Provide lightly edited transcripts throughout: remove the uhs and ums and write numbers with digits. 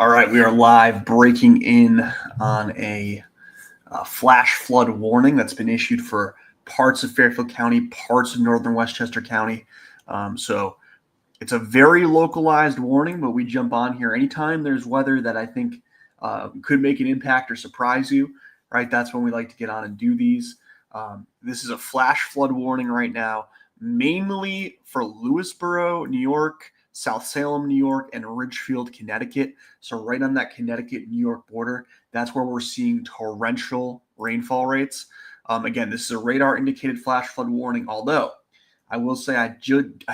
All right, we are live breaking in on a flash flood warning that's been issued for parts of Fairfield County, parts of northern Westchester County. So it's a very localized warning, but we jump on here anytime there's weather that I think could make an impact or surprise you, right? That's when we like to get on and do these. This is a flash flood warning right now, mainly for Lewisboro, New York, South Salem, New York, and Ridgefield, Connecticut. So right on that Connecticut-New York border, that's where we're seeing torrential rainfall rates. Again, this is a radar-indicated flash flood warning, although I will say I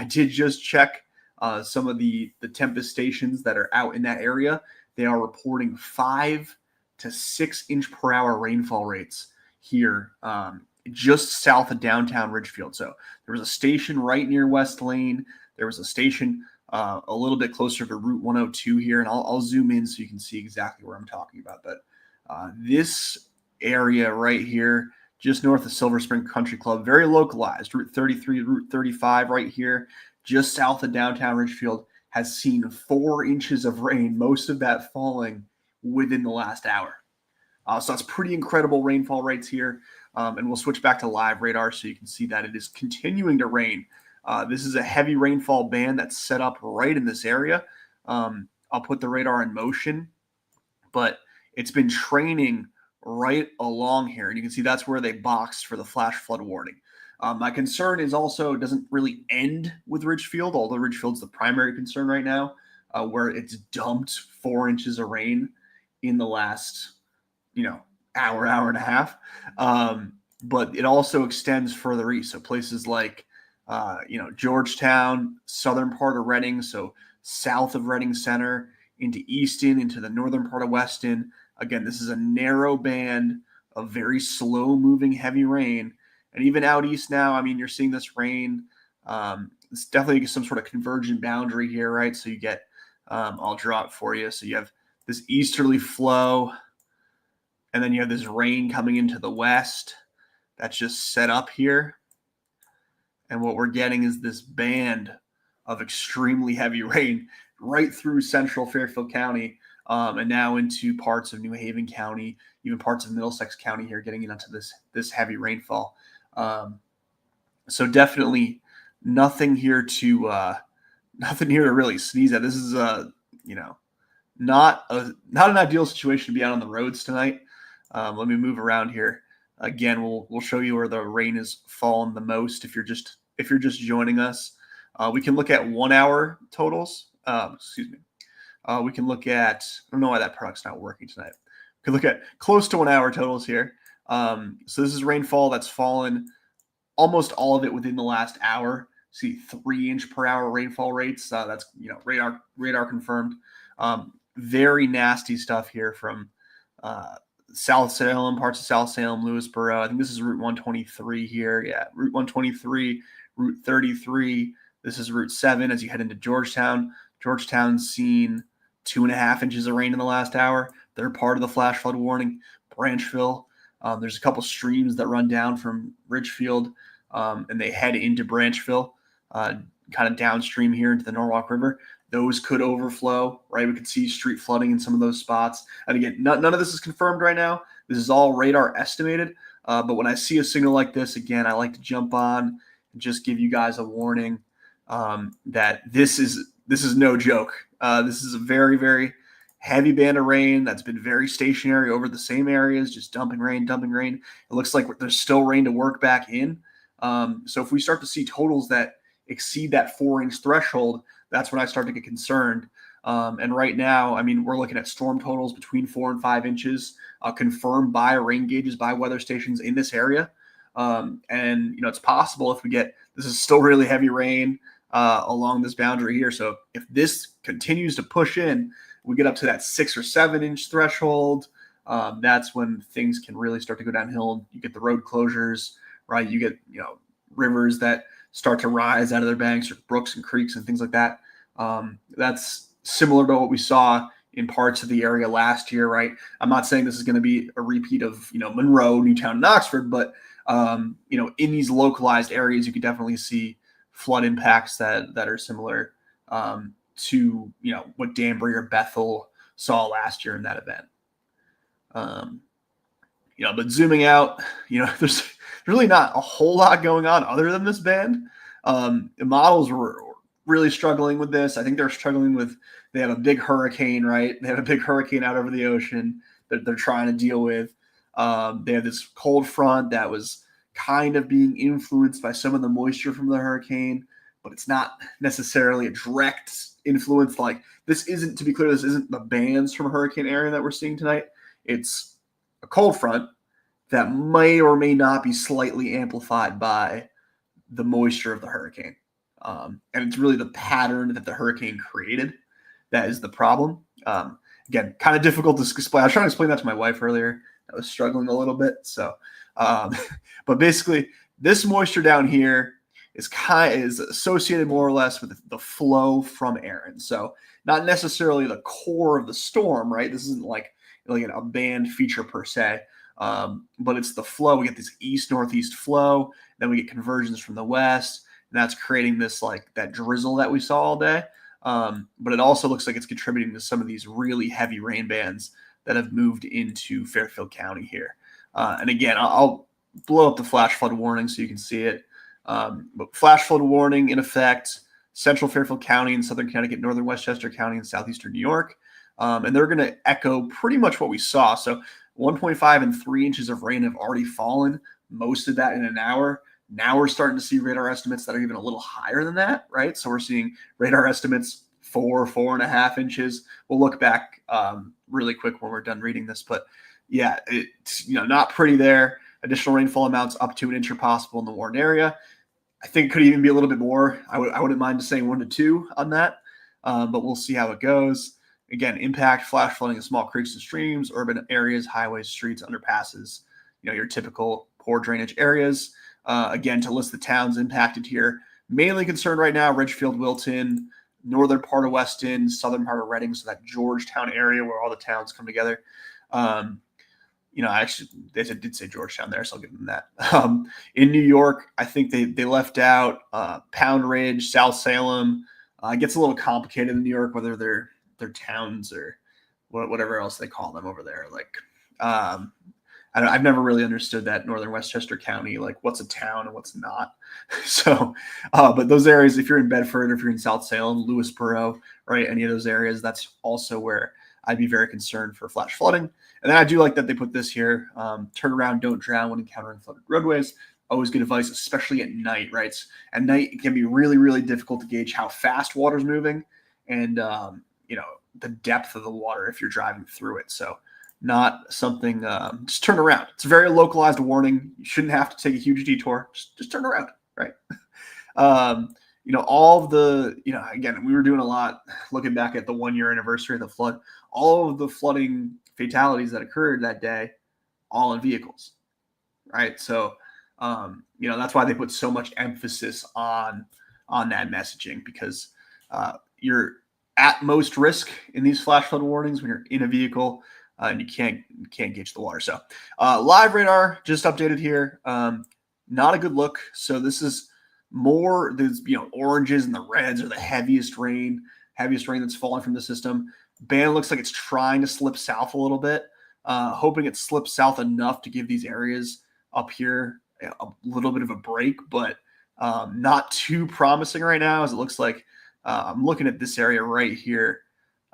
did just check some of the Tempest stations that are out in that area. They are reporting 5 to 6 inch per hour rainfall rates here just south of downtown Ridgefield. So there was a station right near West Lane. There was a station a little bit closer to Route 102 here, and I'll zoom in so you can see exactly where I'm talking about. But this area right here, just north of Silver Spring Country Club, very localized. Route 33, Route 35 right here, just south of downtown Ridgefield, has seen 4 inches of rain, most of that falling within the last hour. So that's pretty incredible rainfall rates here. And we'll switch back to live radar so you can see that it is continuing to rain. This is a heavy rainfall band that's set up right in this area. I'll put the radar in motion, but it's been training right along here. And you can see that's where they boxed for the flash flood warning. My concern is also it doesn't really end with Ridgefield, although Ridgefield's the primary concern right now, where it's dumped 4 inches of rain in the last, hour and a half. But it also extends further east. So places like, Georgetown, southern part of Reading, so south of Reading Center, into Easton, into the northern part of Weston. Again, this is a narrow band of very slow-moving heavy rain. And even out east now, you're seeing this rain. It's definitely some sort of convergent boundary here, right? So you get, I'll draw it for you. So you have this easterly flow, and then you have this rain coming into the west that's just set up here. And what we're getting is this band of extremely heavy rain right through central Fairfield County, and now into parts of New Haven County, even parts of Middlesex County here, getting into this heavy rainfall. So definitely nothing here to really sneeze at. This is not an ideal situation to be out on the roads tonight. Let me move around here. Again, we'll show you where the rain has fallen the most if you're just joining us. We can look at 1 hour totals. We can look at, I don't know why that product's not working tonight. We can look at close to 1 hour totals here. So this is rainfall that's fallen, almost all of it within the last hour. See 3 inch per hour rainfall rates. That's radar confirmed. Very nasty stuff here from South Salem, parts of South Salem, Lewisboro. I think this is Route 123 here. Yeah, Route 123, Route 33. This is Route 7 as you head into Georgetown. Georgetown's seen 2.5 inches of rain in the last hour. They're part of the flash flood warning. Branchville, there's a couple streams that run down from Ridgefield, and they head into Branchville, kind of downstream here into the Norwalk River. Those could overflow, right? We could see street flooding in some of those spots. And again, none of this is confirmed right now. This is all radar estimated. But when I see a signal like this, again, I like to jump on and just give you guys a warning that this is no joke. This is a very, very heavy band of rain that's been very stationary over the same areas, just dumping rain. It looks like there's still rain to work back in. So if we start to see totals that exceed that 4 inch threshold, that's when I start to get concerned. And right now, we're looking at storm totals between 4 and 5 inches, confirmed by rain gauges, by weather stations in this area. And it's possible if we get, this is still really heavy rain along this boundary here. So if this continues to push in, we get up to that 6 or 7 inch threshold. That's when things can really start to go downhill. You get the road closures, right? You get, rivers that start to rise out of their banks, or brooks and creeks and things like that. That's similar to what we saw in parts of the area last year, right? I'm not saying this is going to be a repeat of, Monroe, Newtown, and Oxford, but, in these localized areas, you could definitely see flood impacts that are similar to, what Danbury or Bethel saw last year in that event. But zooming out, there's really not a whole lot going on other than this band. The models were really struggling with this. I think they're struggling with, they have a big hurricane, right? They have a big hurricane out over the ocean that they're trying to deal with. They have this cold front that was kind of being influenced by some of the moisture from the hurricane, but it's not necessarily a direct influence. Like, this isn't, to be clear, this isn't the bands from Hurricane Area that we're seeing tonight. It's a cold front that may or may not be slightly amplified by the moisture of the hurricane. And it's really the pattern that the hurricane created that is the problem. Again, kind of difficult to explain. I was trying to explain that to my wife earlier. I was struggling a little bit. So, but basically, this moisture down here is associated more or less with the flow from Aaron. So, not necessarily the core of the storm, right? This isn't like a band feature per se, but it's the flow. We get this east-northeast flow, then we get conversions from the west, and that's creating this that drizzle that we saw all day. But it also looks like it's contributing to some of these really heavy rain bands that have moved into Fairfield County here. And again, I'll blow up the flash flood warning so you can see it. But flash flood warning in effect, central Fairfield County and southern Connecticut, northern Westchester County, and southeastern New York. And they're going to echo pretty much what we saw. So 1.5 and 3 inches of rain have already fallen, most of that in an hour. Now we're starting to see radar estimates that are even a little higher than that, right? So we're seeing radar estimates 4.5 inches. We'll look back really quick when we're done reading this. But yeah, it's not pretty there. Additional rainfall amounts up to 1 inch are possible in the warned area. I think it could even be a little bit more. I wouldn't mind just saying 1 to 2 on that, but we'll see how it goes. Again, impact flash flooding in small creeks and streams, urban areas, highways, streets, underpasses, your typical poor drainage areas. Again, to list the towns impacted here, mainly concerned right now, Ridgefield, Wilton, northern part of Weston, southern part of Reading, so that Georgetown area where all the towns come together. Actually, they did say Georgetown there, so I'll give them that. In New York, I think they left out Pound Ridge, South Salem. It gets a little complicated in New York, whether they're towns or whatever else they call them over there. I've never really understood that northern Westchester County, what's a town and what's not. So, but those areas, if you're in Bedford, or if you're in South Salem, Lewisboro, right, any of those areas, that's also where I'd be very concerned for flash flooding. And then I do like that they put this here: turn around, don't drown when encountering flooded roadways. Always good advice, especially at night, right? At night, it can be really, really difficult to gauge how fast water's moving and, the depth of the water if you're driving through it. So not something, just turn around. It's a very localized warning. You shouldn't have to take a huge detour. Just turn around, right? All of the, again, we were doing a lot looking back at the 1 year anniversary of the flood. All of the flooding fatalities that occurred that day, all in vehicles, right? So, that's why they put so much emphasis on that messaging, because you're at most risk in these flash flood warnings when you're in a vehicle and you can't gauge the water. So live radar just updated here. Not a good look. So this is more, there's oranges and the reds are the heaviest rain that's falling from the system. Band looks like it's trying to slip south a little bit, hoping it slips south enough to give these areas up here a little bit of a break, but not too promising right now, as it looks like I'm looking at this area right here,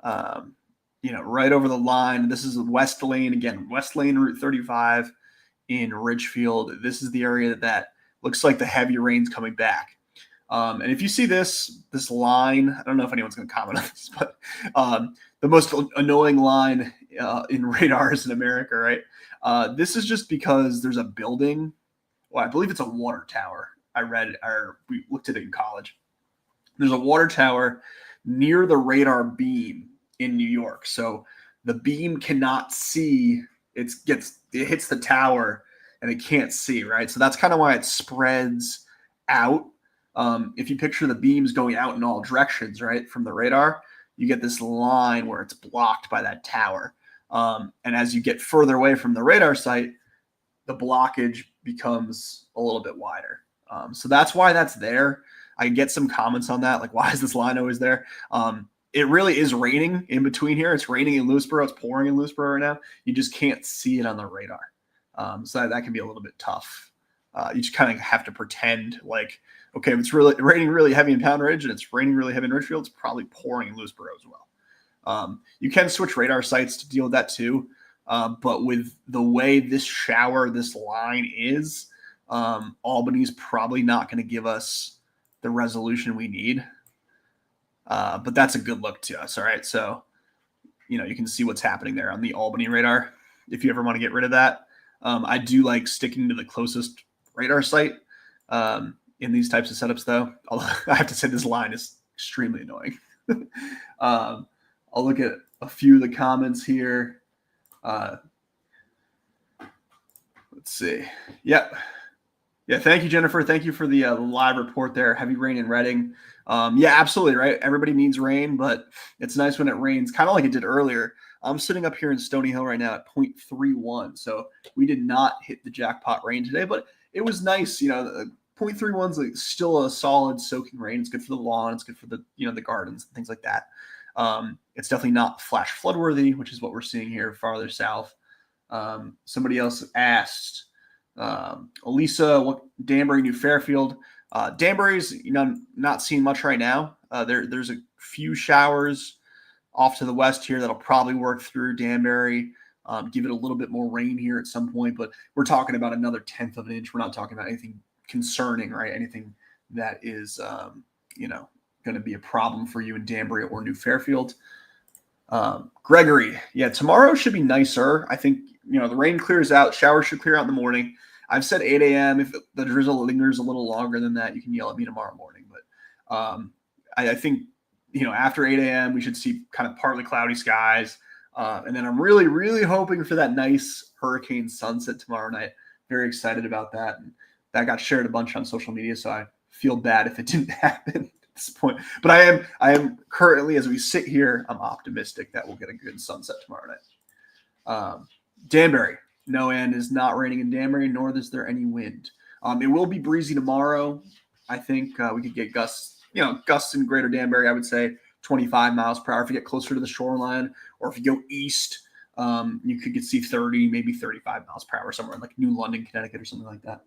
right over the line. This is West Lane, again, West Lane, Route 35 in Ridgefield. This is the area that looks like the heavy rain's coming back. And if you see this line, I don't know if anyone's going to comment on this, but the most annoying line in radars in America, right? This is just because there's a building. Well, I believe it's a water tower. We looked at it in college. There's a water tower near the radar beam in New York. So the beam cannot see, it hits the tower and it can't see, right? So that's kind of why it spreads out. If you picture the beams going out in all directions, right, from the radar, you get this line where it's blocked by that tower. And as you get further away from the radar site, the blockage becomes a little bit wider. So that's why that's there. I get some comments on that, like, why is this line always there? it really is raining in between here. It's raining in Lewisboro. It's pouring in Lewisboro right now. You just can't see it on the radar. So that can be a little bit tough. You just kind of have to pretend like, okay, if it's really raining really heavy in Pound Ridge and it's raining really heavy in Ridgefield, it's probably pouring in Lewisboro as well. You can switch radar sites to deal with that too. But with the way this line is, Albany's probably not going to give us the resolution we need. But that's a good look to us. All right. So, you can see what's happening there on the Albany radar. If you ever want to get rid of that, I do like sticking to the closest radar site in these types of setups, though. Although I have to say this line is extremely annoying. I'll look at a few of the comments here. Let's see. Yep. Yeah. Thank you, Jennifer. Thank you for the live report there. Heavy rain in Reading. Yeah, absolutely. Right. Everybody needs rain, but it's nice when it rains, kind of like it did earlier. I'm sitting up here in Stony Hill right now at 0.31. So we did not hit the jackpot rain today, but it was nice. 0.31 is like still a solid soaking rain. It's good for the lawn. It's good for the, the gardens and things like that. It's definitely not flash flood worthy, which is what we're seeing here farther south. Somebody else asked, Elisa, what Danbury, New Fairfield. Danbury's, not seeing much right now. There's a few showers off to the west here that'll probably work through Danbury, give it a little bit more rain here at some point, but we're talking about another 1/10 of an inch. We're not talking about anything concerning, right? Anything that is, going to be a problem for you in Danbury or New Fairfield. Gregory, yeah, tomorrow should be nicer. I think, the rain clears out. Showers should clear out in the morning. I've said 8 a.m. If the drizzle lingers a little longer than that, you can yell at me tomorrow morning. But I think, after 8 a.m., we should see kind of partly cloudy skies. And then I'm really, really hoping for that nice hurricane sunset tomorrow night. Very excited about that. And that got shared a bunch on social media, so I feel bad if it didn't happen at this point. But I am currently, as we sit here, I'm optimistic that we'll get a good sunset tomorrow night. Danbury. No, and is not raining in Danbury, nor is there any wind. It will be breezy tomorrow. I think we could get gusts in greater Danbury, I would say 25 miles per hour if you get closer to the shoreline, or if you go east, you could see 30, maybe 35 miles per hour somewhere in like New London, Connecticut or something like that.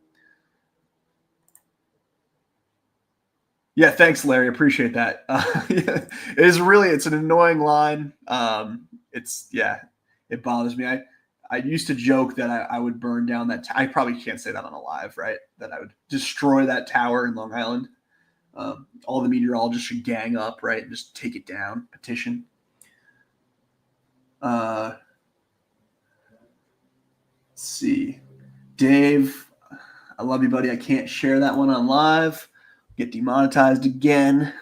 Yeah, thanks, Larry. Appreciate that. It's an annoying line. It bothers me. I used to joke that I would burn down that. I probably can't say that on a live, right? That I would destroy that tower in Long Island. All the meteorologists should gang up, right? And just take it down, petition. Let's see. Dave, I love you, buddy. I can't share that one on live. Get demonetized again.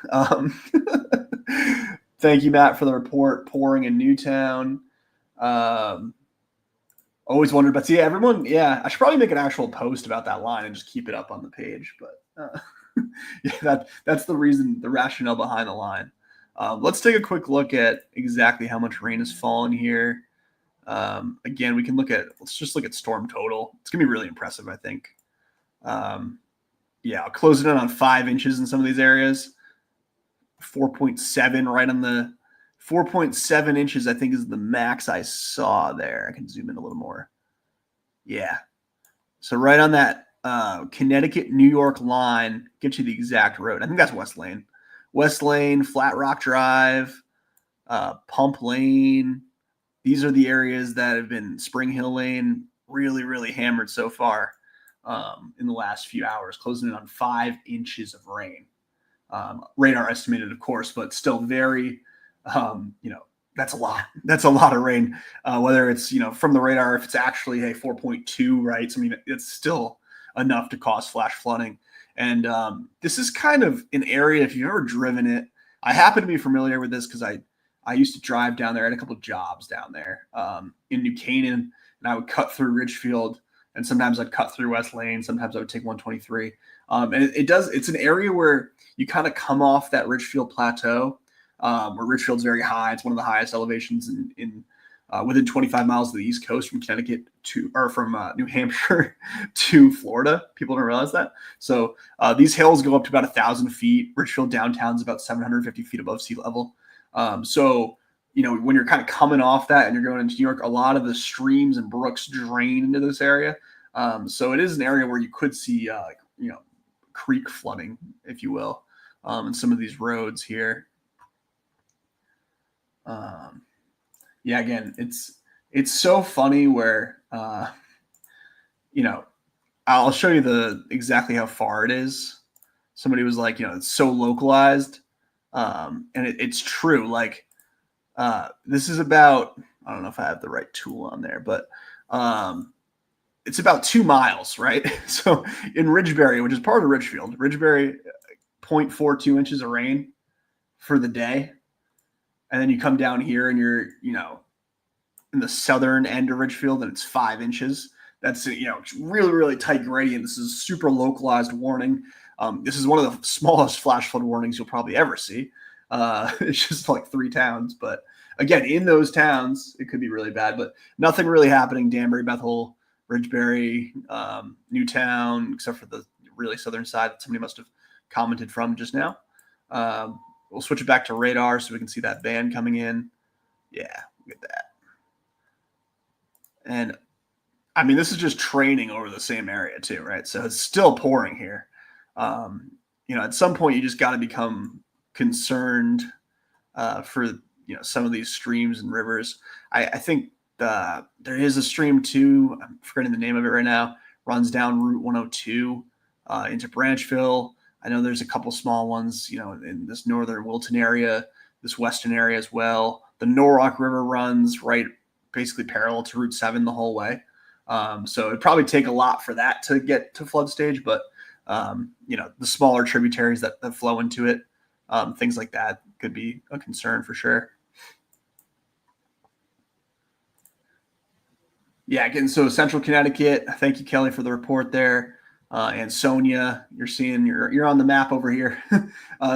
Thank you, Matt, for the report. Pouring in Newtown. Always wondered, but see, everyone, yeah, I should probably make an actual post about that line and just keep it up on the page. But yeah, that's the reason, the rationale behind the line. Let's take a quick look at exactly how much rain has fallen here. Again, let's just look at storm total. It's going to be really impressive, I think. I'll close it in on 5 inches in some of these areas. 4.7 right on the 4.7 inches, I think, is the max I saw there. I can zoom in a little more. Yeah. So right on that Connecticut, New York line, get you the exact road. I think that's West Lane. West Lane, Flat Rock Drive, Pump Lane. These are the areas that have been Spring Hill Lane really, really hammered so far in the last few hours, closing in on 5 inches of rain. Radar estimated, of course, but still very, that's a lot. That's a lot of rain. Whether it's, from the radar, if it's actually 4.2, right? So, I mean, it's still enough to cause flash flooding. And this is kind of an area, if you've ever driven it, I happen to be familiar with this because I used to drive down there. I had a couple of jobs down there in New Canaan, and I would cut through Ridgefield, and sometimes I'd cut through West Lane. Sometimes I would take 123. And it's an area where you kind of come off that Ridgefield plateau, where Ridgefield's very high. It's one of the highest elevations in within 25 miles of the East Coast from Connecticut from New Hampshire to Florida. People don't realize that. So these hills go up to about 1,000 feet. Ridgefield downtown is about 750 feet above sea level. So, when you're kind of coming off that and you're going into New York, a lot of the streams and brooks drain into this area. So it is an area where you could see, creek flooding, if you will, in some of these roads here. Yeah, again, it's so funny where, I'll show you exactly how far it is. Somebody was like, it's so localized. And it's true. Like, this is about, I don't know if I have the right tool on there, but it's about 2 miles, right? So in Ridgebury, which is part of Ridgefield, 0.42 inches of rain for the day. And then you come down here and you're, in the southern end of Ridgefield and it's 5 inches. That's, really, really tight gradient. This is a super localized warning. This is one of the smallest flash flood warnings you'll probably ever see. It's just like 3 towns. But again, in those towns, it could be really bad. But nothing really happening. Danbury, Bethel, Ridgebury, Newtown, except for the really southern side that somebody must have commented from just now. We'll switch it back to radar so we can see that band coming in. Yeah, look at that. And I mean, this is just training over the same area too, right? So it's still pouring here. At some point you just got to become concerned for some of these streams and rivers. I think there is a stream too. I'm forgetting the name of it right now. Runs down Route 102 into Branchville. I know there's a couple small ones, in this northern Wilton area, this western area as well. The Norwalk River runs right, basically parallel to Route 7 the whole way. So it'd probably take a lot for that to get to flood stage, but the smaller tributaries that flow into it, things like that could be a concern for sure. Yeah, again, so Central Connecticut. Thank you, Kelly, for the report there. And Sonia, you're on the map over here,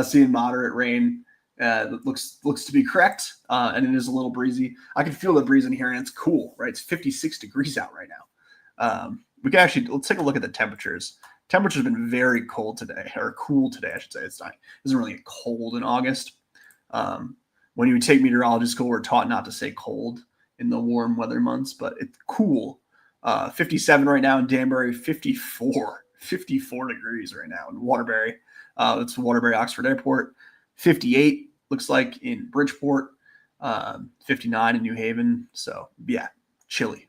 seeing moderate rain. Looks to be correct, and it is a little breezy. I can feel the breeze in here, and it's cool, right? It's 56 degrees out right now. Let's take a look at the temperatures. Temperature's been very cold today, or cool today, I should say. It doesn't really get cold in August. When you take meteorology school, we're taught not to say cold in the warm weather months, but it's cool. 57 right now in Danbury, 54 degrees right now in Waterbury. That's Waterbury Oxford Airport. 58 looks like in Bridgeport. 59 in New Haven. So yeah, chilly.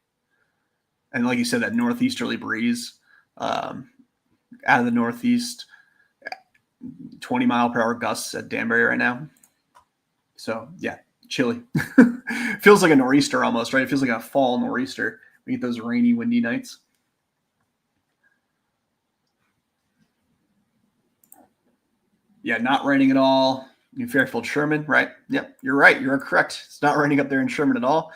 And like you said, that northeasterly breeze out of the northeast, 20-mile-per-hour gusts at Danbury right now. So yeah, chilly. Feels like a nor'easter almost, right? It feels like a fall nor'easter. We get those rainy, windy nights. Yeah, not raining at all. New Fairfield, Sherman, right? Yep, you're right. You're correct. It's not raining up there in Sherman at all.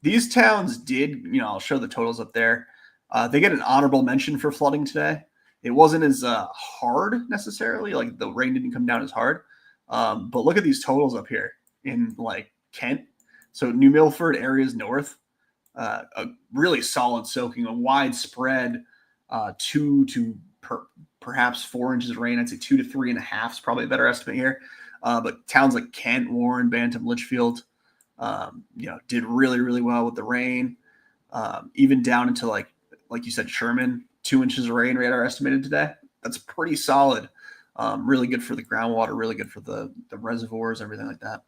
These towns did, I'll show the totals up there. They get an honorable mention for flooding today. It wasn't as hard necessarily. Like the rain didn't come down as hard. But look at these totals up here in like Kent. So New Milford areas north, a really solid soaking, a widespread 2 to perhaps 4 inches of rain. I'd say 2 to 3.5 is probably a better estimate here. But towns like Kent, Warren, Bantam, Litchfield, did really, really well with the rain. Even down into like you said, Sherman, 2 inches of rain radar estimated today. That's pretty solid. Really good for the groundwater, really good for the reservoirs, everything like that.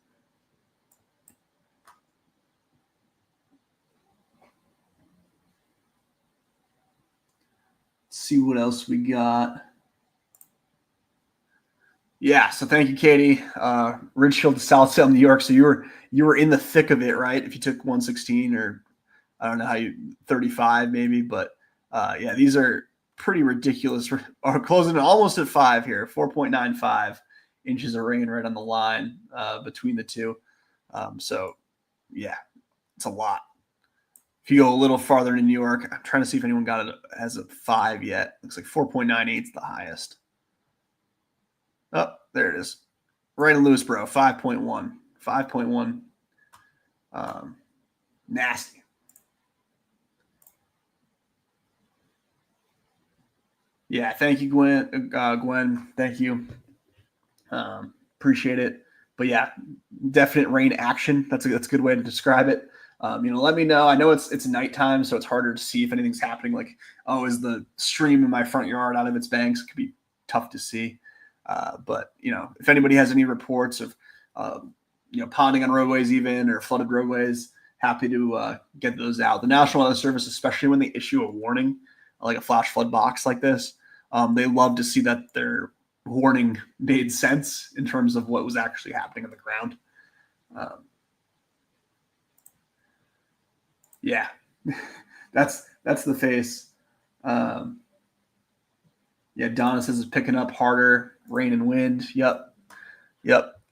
Let's see what else we got. Yeah, so thank you, Katie. Ridgefield to South Salem, New York. So you were in the thick of it, right? If you took 116 or I don't know how 35 maybe, but yeah, these are pretty ridiculous. Are closing almost at 5 here, 4.95 inches of rain right on the line between the two. So yeah, it's a lot. If you go a little farther into New York, I'm trying to see if anyone got it as a 5 yet. Looks like 4.98 is the highest. Oh, there it is. Right in Lewisboro, 5.1. 5.1. Nasty. Yeah, thank you, Gwen. Gwen, thank you. Appreciate it. But yeah, definite rain action. That's a good way to describe it. Let me know. I know it's nighttime, so it's harder to see if anything's happening. Like, oh, is the stream in my front yard out of its banks? It could be tough to see. But if anybody has any reports of ponding on roadways even or flooded roadways, happy to get those out. The National Weather Service, especially when they issue a warning, like a flash flood box like this, they love to see that their warning made sense in terms of what was actually happening on the ground. Yeah, that's the face. Yeah, Donna says it's picking up harder, rain and wind. Yep.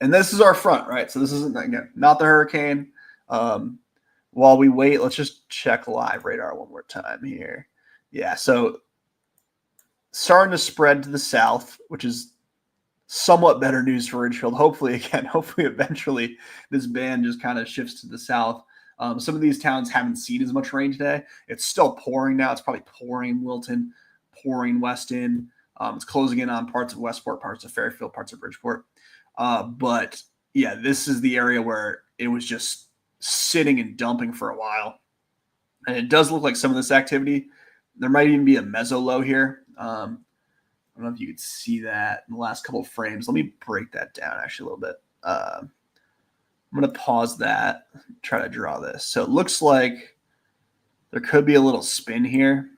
And this is our front, right? So this isn't, again, not the hurricane. While we wait, let's just check live radar one more time here. Yeah, so starting to spread to the south, which is somewhat better news for Ridgefield. Hopefully, eventually this band just kind of shifts to the south. Some of these towns haven't seen as much rain today. It's still pouring now. It's probably pouring in Wilton, pouring Weston. It's closing in on parts of Westport, parts of Fairfield, parts of Bridgeport. But yeah, this is the area where it was just sitting and dumping for a while. And it does look like some of this activity, there might even be a meso low here. I don't know if you could see that in the last couple of frames. Let me break that down actually a little bit. I'm going to pause that, try to draw this. So it looks like there could be a little spin here.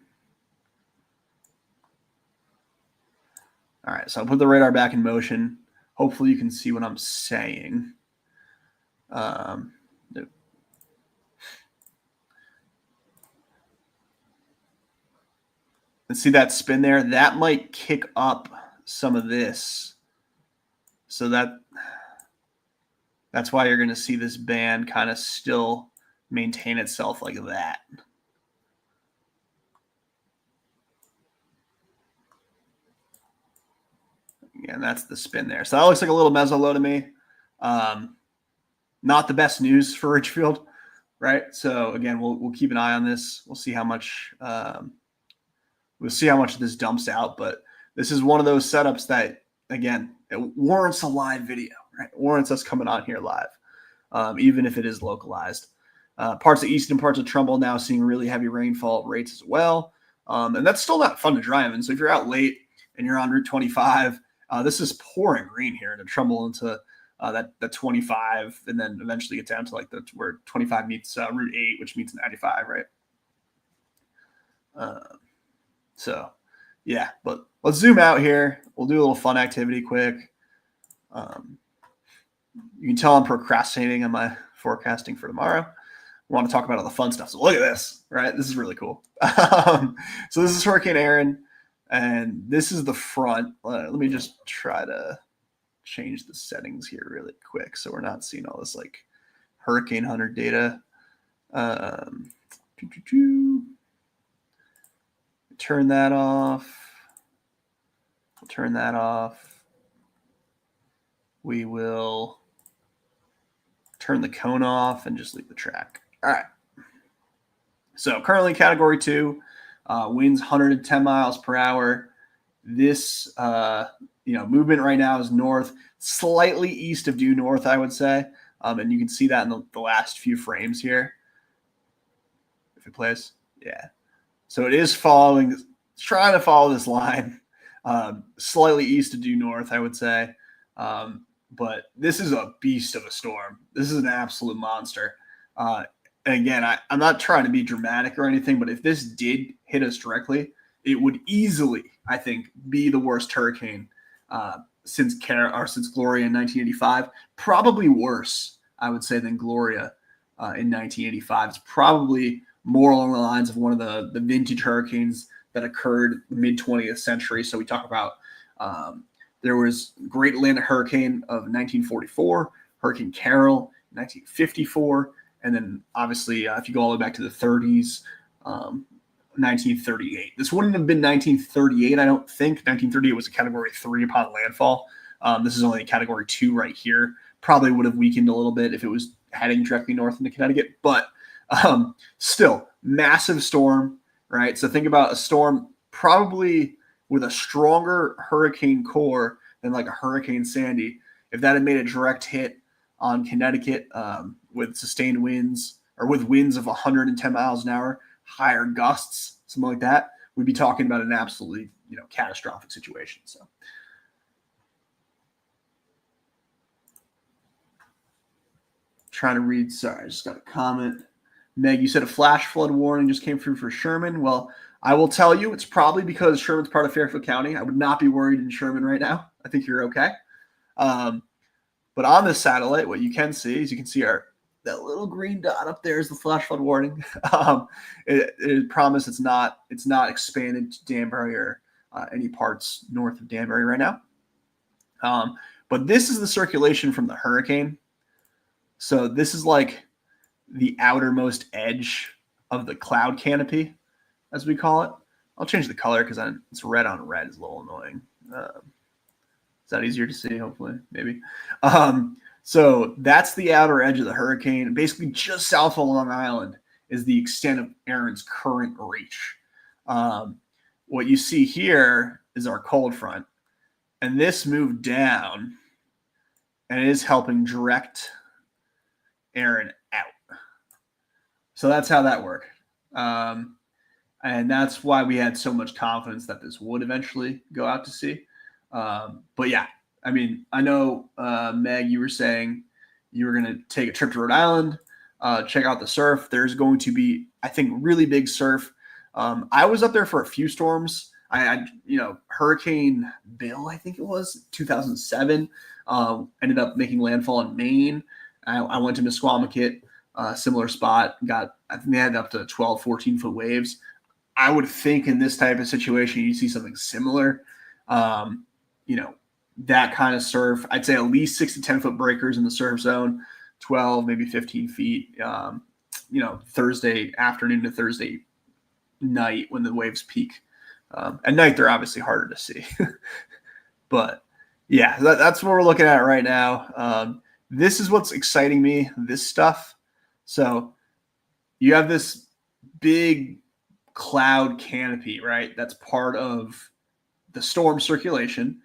All right, so I'll put the radar back in motion. Hopefully you can see what I'm saying. And see that spin there? That might kick up some of this. So that's why you're going to see this band kind of still maintain itself like that. Again, that's the spin there. So that looks like a little meso low to me. Not the best news for Ridgefield, right? So again, we'll keep an eye on this. We'll see how much this dumps out. But this is one of those setups that, again, it warrants a live video, right? It warrants us coming on here live, even if it is localized. Parts of Easton, parts of Trumbull now seeing really heavy rainfall rates as well. And that's still not fun to drive in. So if you're out late and you're on Route 25, this is pouring rain here to Trumbull into that 25, and then eventually get down to like where 25 meets Route 8, which meets 95, right? So, yeah, but let's zoom out here. We'll do a little fun activity quick. You can tell I'm procrastinating on my forecasting for tomorrow. I want to talk about all the fun stuff. So look at this, right? This is really cool. So this is Hurricane Aaron, and this is the front. Let me just try to change the settings here really quick so we're not seeing all this like Hurricane Hunter data. Turn that off. We'll turn that off. We will turn the cone off and just leave the track. All right. So currently category 2, winds 110 miles per hour. This movement right now is north, slightly east of due north, I would say. And you can see that in the last few frames here. If it plays, yeah. So it is trying to follow this line, slightly east of due north, I would say. But this is a beast of a storm. This is an absolute monster. And again, I'm not trying to be dramatic or anything, but if this did hit us directly, it would easily, I think, be the worst hurricane since Gloria in 1985. Probably worse, I would say, than Gloria in 1985. It's probably more along the lines of one of the vintage hurricanes that occurred mid-20th century. So we talk about there was Great Atlantic Hurricane of 1944, Hurricane Carol in 1954, and then obviously if you go all the way back to the 30s, 1938. This wouldn't have been 1938, I don't think. 1938 was a Category 3 upon landfall. This is only a Category 2 right here. Probably would have weakened a little bit if it was heading directly north into Connecticut, but still, massive storm, right? So think about a storm probably with a stronger hurricane core than like a Hurricane Sandy. If that had made a direct hit on Connecticut with sustained winds or with winds of 110 miles an hour, higher gusts, something like that, we'd be talking about an absolutely catastrophic situation. So. Trying to read. Sorry, I just got a comment. Meg, you said a flash flood warning just came through for Sherman. Well, I will tell you, it's probably because Sherman's part of Fairfield County. I would not be worried in Sherman right now. I think you're okay. But on this satellite, what you can see is that little green dot up there is the flash flood warning. It promise it's not expanded to Danbury or any parts north of Danbury right now. But this is the circulation from the hurricane. So this is like the outermost edge of the cloud canopy, as we call it. I'll change the color because it's red on red is a little annoying. Is that easier to see? Hopefully, maybe. So that's the outer edge of the hurricane. Basically, just south of Long Island is the extent of Aaron's current reach. What you see here is our cold front, and this moved down, and it is helping direct Aaron out. So that's how that worked. And that's why we had so much confidence that this would eventually go out to sea. But yeah, I mean, I know, Meg, you were saying you were going to take a trip to Rhode Island, check out the surf. There's going to be, I think, really big surf. I was up there for a few storms. Hurricane Bill, I think it was 2007, ended up making landfall in Maine. I went to Misquamicut, similar spot. I think they had up to 12, 14-foot waves. I would think in this type of situation, you see something similar. That kind of surf. I'd say at least 6 to 10-foot breakers in the surf zone, 12, maybe 15 feet. Thursday afternoon to Thursday night when the waves peak. At night, they're obviously harder to see. But yeah, that's what we're looking at right now. This is what's exciting me, this stuff. So you have this big cloud canopy, right? That's part of the storm circulation.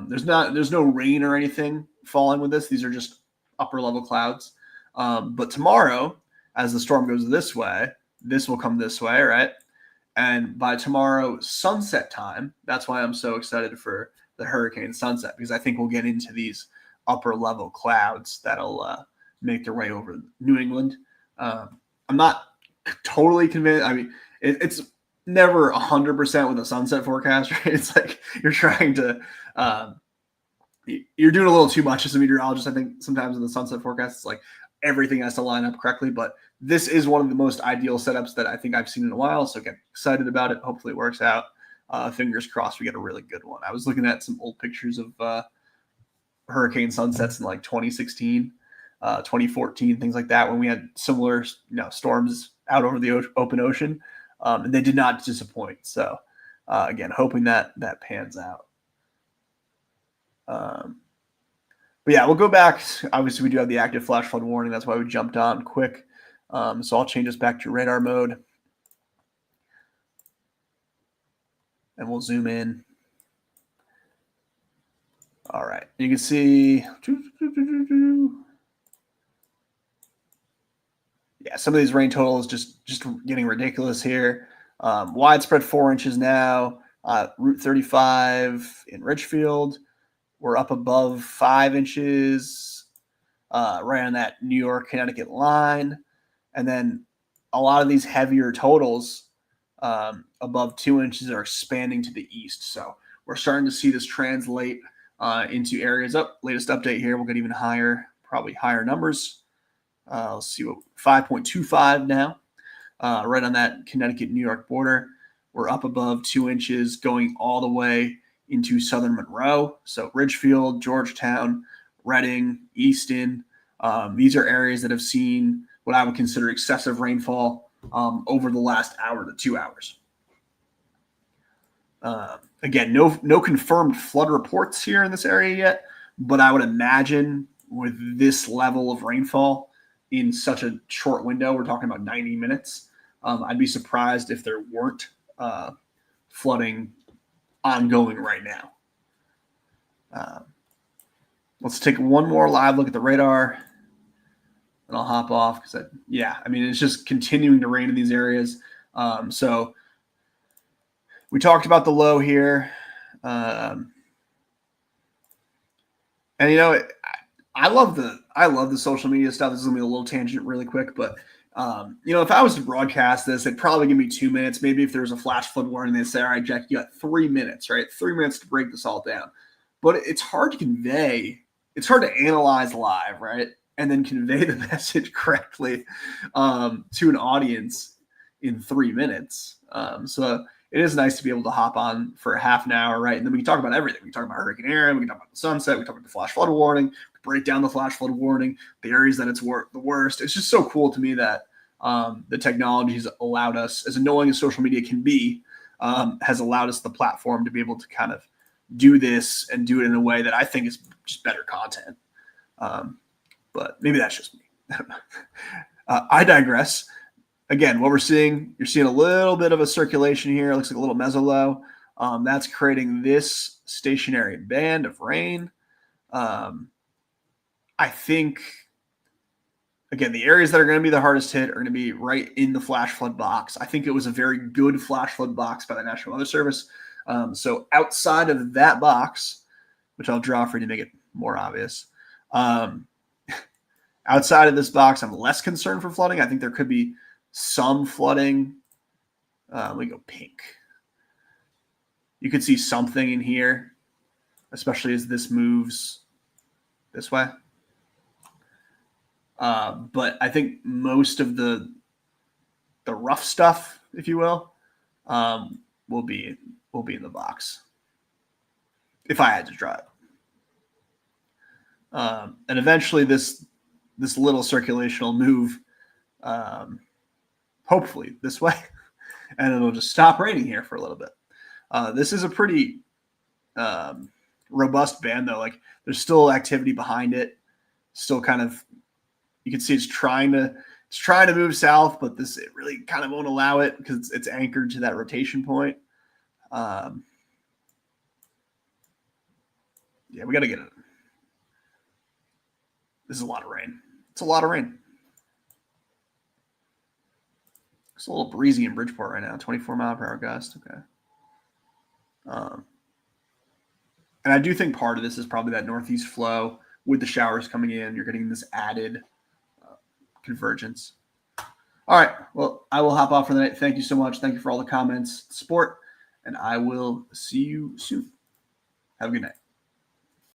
There's no rain or anything falling with this. These are just upper level clouds. But tomorrow, as the storm goes this way, this will come this way, right? And by tomorrow sunset time, that's why I'm so excited for the hurricane sunset, because I think we'll get into these upper level clouds that'll make their way over New England. I'm not totally convinced. I mean, it's never 100% with a sunset forecast, right? It's like you're trying to, you're doing a little too much as a meteorologist. I think sometimes in the sunset forecast, it's like everything has to line up correctly, but this is one of the most ideal setups that I think I've seen in a while. So again, excited about it. Hopefully it works out. Fingers crossed we get a really good one. I was looking at some old pictures of hurricane sunsets in like 2016, 2014, things like that, when we had similar storms out over the open ocean, and they did not disappoint. So again, hoping that pans out. But yeah, we'll go back. Obviously, we do have the active flash flood warning. That's why we jumped on quick. So I'll change us back to radar mode. And we'll zoom in. All right. You can see. Yeah, some of these rain totals just getting ridiculous here. Widespread 4 inches now. Route 35 in Ridgefield. We're up above 5 inches, right on that New York, Connecticut line. And then a lot of these heavier totals above 2 inches are expanding to the east. So we're starting to see this translate into areas up. Latest update here, we'll get even higher, probably higher numbers. Let's see what 5.25 now, right on that Connecticut-New York border. We're up above 2 inches going all the way into southern Monroe. So Ridgefield, Georgetown, Reading, Easton. These are areas that have seen what I would consider excessive rainfall over the last hour to 2 hours. Again, no confirmed flood reports here in this area yet, but I would imagine with this level of rainfall in such a short window, we're talking about 90 minutes, I'd be surprised if there weren't flooding ongoing right now. Let's take one more live look at the radar, and I'll hop off because, it's just continuing to rain in these areas. So we talked about the low here. And I love the social media stuff. This is gonna be a little tangent really quick, but if I was to broadcast this, it'd probably give me 2 minutes. Maybe if there was a flash flood warning, they'd say, all right, Jack, you got 3 minutes, right? 3 minutes to break this all down. But it's hard to convey. It's hard to analyze live, right? And then convey the message correctly to an audience in 3 minutes. So it is nice to be able to hop on for a half an hour, right? And then we can talk about everything. We can talk about Hurricane Aaron. We can talk about the sunset. We can talk about the flash flood warning. Break down the flash flood warning, the areas that it's the worst. It's just so cool to me that the technology has allowed us, as annoying as social media can be, has allowed us the platform to be able to kind of do this and do it in a way that I think is just better content. But maybe that's just me. I digress. Again, what we're seeing, you're seeing a little bit of a circulation here. It looks like a little mesolow. That's creating this stationary band of rain. I think, again, the areas that are going to be the hardest hit are going to be right in the flash flood box. I think it was a very good flash flood box by the National Weather Service. So outside of that box, which I'll draw for you to make it more obvious, outside of this box, I'm less concerned for flooding. I think there could be some flooding. Let me go pink. You could see something in here, especially as this moves this way. But I think most of the rough stuff, if you will be in the box if I had to draw it. And eventually this little circulation will move, hopefully this way, and it'll just stop raining here for a little bit. This is a pretty robust band, though. Like, there's still activity behind it. Still kind of, you can see it's trying to move south, but it really kind of won't allow it because it's anchored to that rotation point. We got to get it. This is a lot of rain. It's a lot of rain. It's a little breezy in Bridgeport right now. 24-mile-per-hour gust. Okay. And I do think part of this is probably that northeast flow with the showers coming in. You're getting this added convergence. All right. Well, I will hop off for the night. Thank you so much. Thank you for all the comments, support, and I will see you soon. Have a good night.